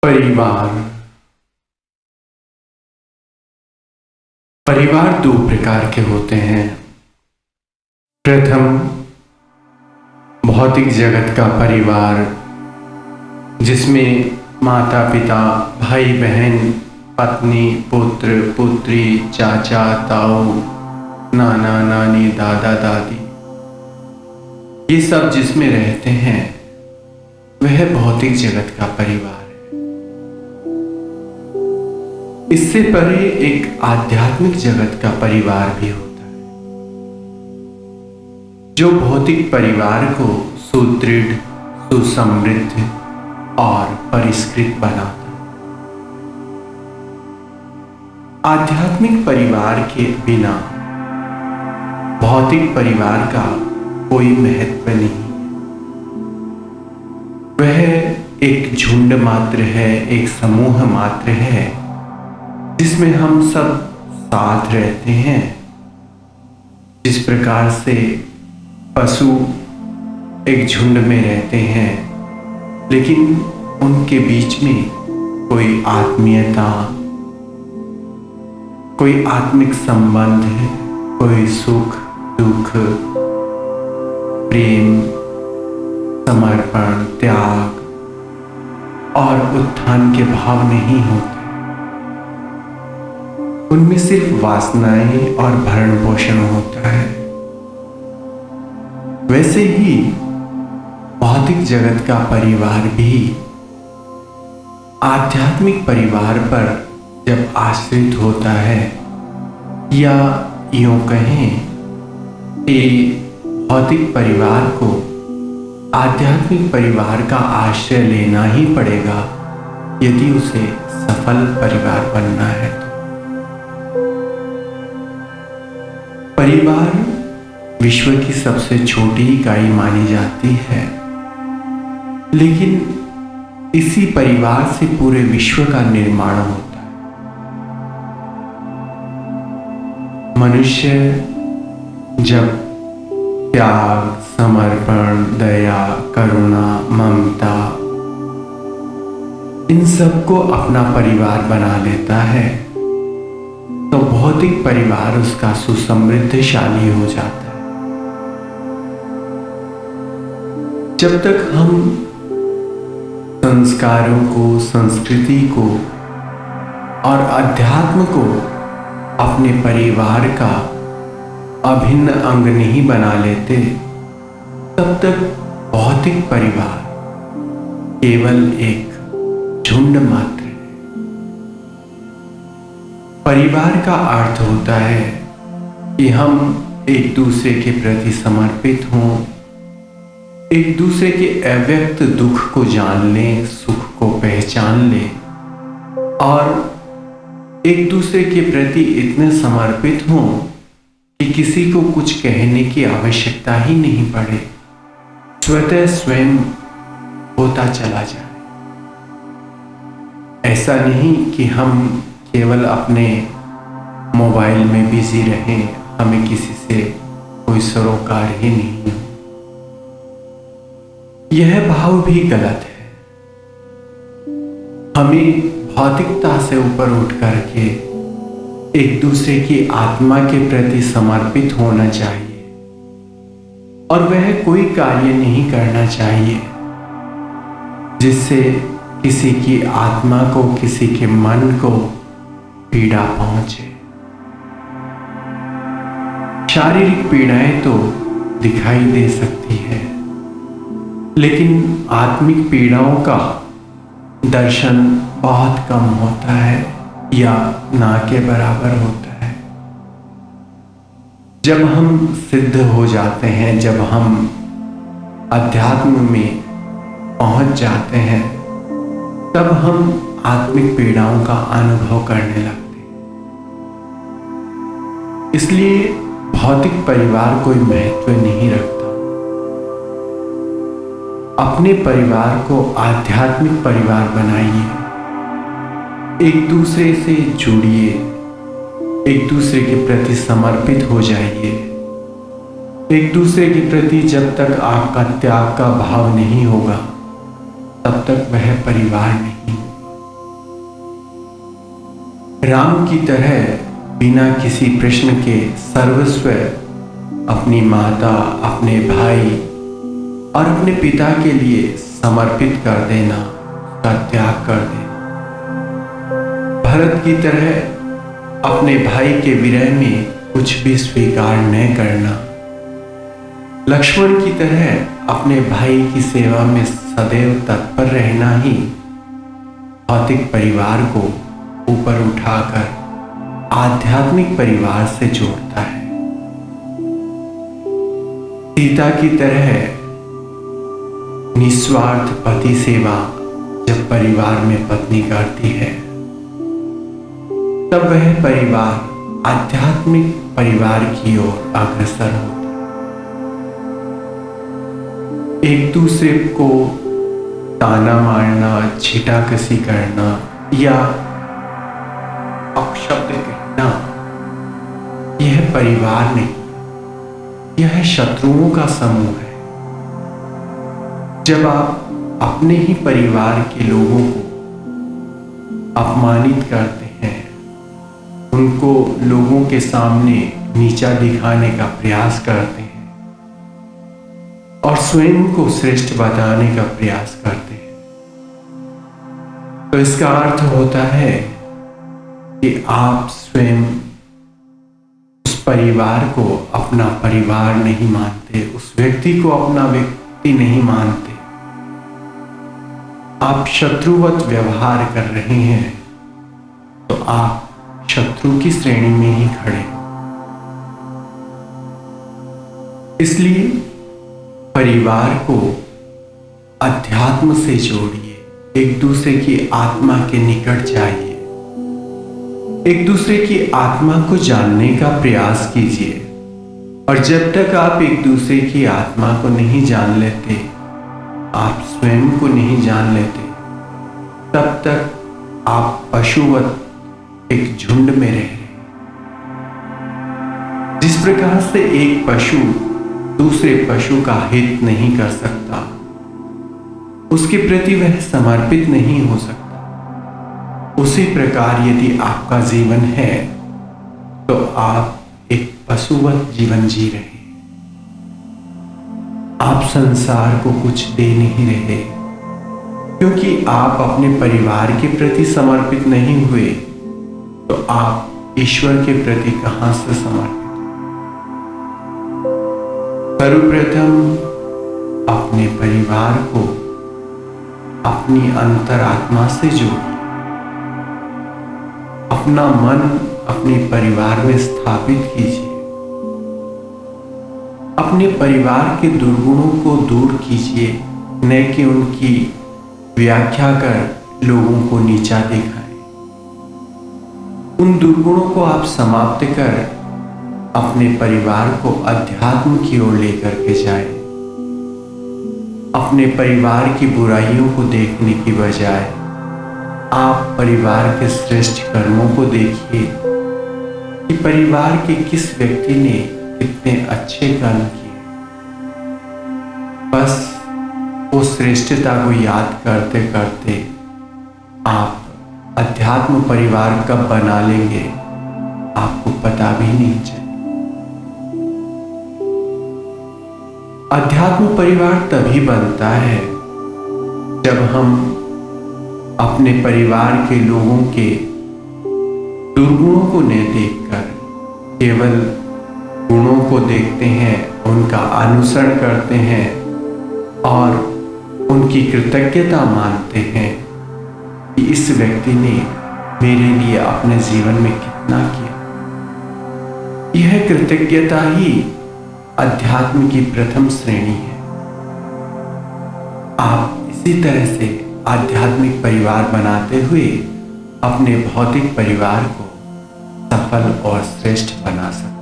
परिवार। परिवार दो प्रकार के होते हैं। प्रथम, भौतिक जगत का परिवार, जिसमें माता पिता, भाई बहन, पत्नी, पुत्र पुत्री, चाचा ताऊ, नाना नानी, दादा दादी, ये सब जिसमें रहते हैं वह भौतिक जगत का परिवार है। इससे परे एक आध्यात्मिक जगत का परिवार भी होता है, जो भौतिक परिवार को सुदृढ़, सुसमृद्ध और परिष्कृत बनाता है। आध्यात्मिक परिवार के बिना भौतिक परिवार का कोई महत्व नहीं। वह एक झुंड मात्र है, एक समूह मात्र है, जिसमें हम सब साथ रहते हैं। जिस प्रकार से पशु एक झुंड में रहते हैं, लेकिन उनके बीच में कोई आत्मीयता, कोई आत्मिक संबंध, कोई सुख दुख, प्रेम, समर्पण, त्याग और उत्थान के भाव नहीं होते। उनमें सिर्फ वासनाएं और भरण पोषण होता है। वैसे ही भौतिक जगत का परिवार भी आध्यात्मिक परिवार पर जब आश्रित होता है, या यूं कहें कि भौतिक परिवार को आध्यात्मिक परिवार का आश्रय लेना ही पड़ेगा यदि उसे सफल परिवार बनना है। परिवार विश्व की सबसे छोटी इकाई मानी जाती है, लेकिन इसी परिवार से पूरे विश्व का निर्माण होता है। मनुष्य जब त्याग, समर्पण, दया, करुणा, ममता, इन सबको अपना परिवार बना लेता है, तो भौतिक परिवार उसका सुसमृद्धशाली हो जाता है। जब तक हम संस्कारों को, संस्कृति को और अध्यात्म को अपने परिवार का अभिन्न अंग नहीं बना लेते, तब तक भौतिक परिवार केवल एक झुंड मात्र है। परिवार का अर्थ होता है कि हम एक दूसरे के प्रति समर्पित हों, एक दूसरे के अव्यक्त दुख को जान लें, सुख को पहचान लें, और एक दूसरे के प्रति इतने समर्पित हों कि किसी को कुछ कहने की आवश्यकता ही नहीं पड़े, स्वतः स्वयं होता चला जाए। ऐसा नहीं कि हम केवल अपने मोबाइल में बिजी रहें, हमें किसी से कोई सरोकार ही नहीं हो। यह भाव भी गलत है। हमें भौतिकता से ऊपर उठ करके एक दूसरे की आत्मा के प्रति समर्पित होना चाहिए, और वह कोई कार्य नहीं करना चाहिए जिससे किसी की आत्मा को, किसी के मन को पीड़ा पहुंचे। शारीरिक पीड़ाएं तो दिखाई दे सकती है, लेकिन आत्मिक पीड़ाओं का दर्शन बहुत कम होता है या ना के बराबर होता है। जब हम सिद्ध हो जाते हैं, जब हम अध्यात्म में पहुंच जाते हैं, तब हम आत्मिक पीड़ाओं का अनुभव करने लगते हैं। इसलिए भौतिक परिवार कोई महत्व नहीं रखता। अपने परिवार को आध्यात्मिक परिवार बनाइए, एक दूसरे से जुड़िए, एक दूसरे के प्रति समर्पित हो जाइए। एक दूसरे के प्रति जब तक आपका त्याग का भाव नहीं होगा, तब तक वह परिवार नहीं। राम की तरह बिना किसी प्रश्न के सर्वस्व अपनी माता, अपने भाई और अपने पिता के लिए समर्पित कर देना, का त्याग कर देना। भरत की तरह अपने भाई के विरह में कुछ भी स्वीकार न करना, लक्ष्मण की तरह अपने भाई की सेवा में सदैव तत्पर रहना ही भौतिक परिवार को ऊपर उठाकर आध्यात्मिक परिवार से जोड़ता है। सीता की तरह निस्वार्थ पति सेवा जब परिवार में पत्नी करती है, तब वह परिवार आध्यात्मिक परिवार की ओर अग्रसर होता है। एक दूसरे को ताना मारना, छीटाकसी करना या अपशब्द कहना, यह परिवार नहीं, यह शत्रुओं का समूह है। जब आप अपने ही परिवार के लोगों को अपमानित करते हैं, उनको लोगों के सामने नीचा दिखाने का प्रयास करते हैं और स्वयं को श्रेष्ठ बताने का प्रयास करते हैं, तो इसका अर्थ होता है कि आप स्वयं उस परिवार को अपना परिवार नहीं मानते, उस व्यक्ति को अपना व्यक्ति नहीं मानते। आप शत्रुवत व्यवहार कर रहे हैं, तो आप शत्रु की श्रेणी में ही खड़े हो। इसलिए परिवार को अध्यात्म से जोड़िए, एक दूसरे की आत्मा के निकट जाइए, एक दूसरे की आत्मा को जानने का प्रयास कीजिए। और जब तक आप एक दूसरे की आत्मा को नहीं जान लेते, आप स्वयं को नहीं जान लेते, तब तक आप पशुवत एक झुंड में रह रहे। जिस प्रकार से एक पशु दूसरे पशु का हित नहीं कर सकता, उसके प्रति वह समर्पित नहीं हो सकता, उसी प्रकार यदि आपका जीवन है तो आप एक पशुवत जीवन जी रहे हैं। आप संसार को कुछ दे नहीं रहे, क्योंकि आप अपने परिवार के प्रति समर्पित नहीं हुए, तो आप ईश्वर के प्रति कहां से समर्पित? सर्वप्रथम अपने परिवार को अपनी अंतरात्मा से जोड़िए। अपना मन अपने परिवार में स्थापित कीजिए। अपने परिवार के दुर्गुणों को दूर कीजिए, न कि उनकी व्याख्या कर लोगों को नीचा दिखाएं। उन दुर्गुणों को आप समाप्त कर अपने परिवार को अध्यात्म की ओर लेकर के जाएं। अपने परिवार की बुराइयों को देखने की बजाय आप परिवार के श्रेष्ठ कर्मों को देखिए कि परिवार के किस व्यक्ति ने कितने अच्छे कर्म किए। बस वो श्रेष्ठता को याद करते करते आप अध्यात्म परिवार कब बना लेंगे आपको पता भी नहीं चले। अध्यात्म परिवार तभी बनता है जब हम अपने परिवार के लोगों के दुर्गुणों को न देखकर केवल गुणों को देखते हैं, उनका अनुसरण करते हैं और उनकी कृतज्ञता मानते हैं कि इस व्यक्ति ने मेरे लिए अपने जीवन में कितना किया। यह कृतज्ञता ही अध्यात्म की प्रथम श्रेणी है। आप इसी तरह से आध्यात्मिक परिवार बनाते हुए अपने भौतिक परिवार को सफल और श्रेष्ठ बना सकते हैं।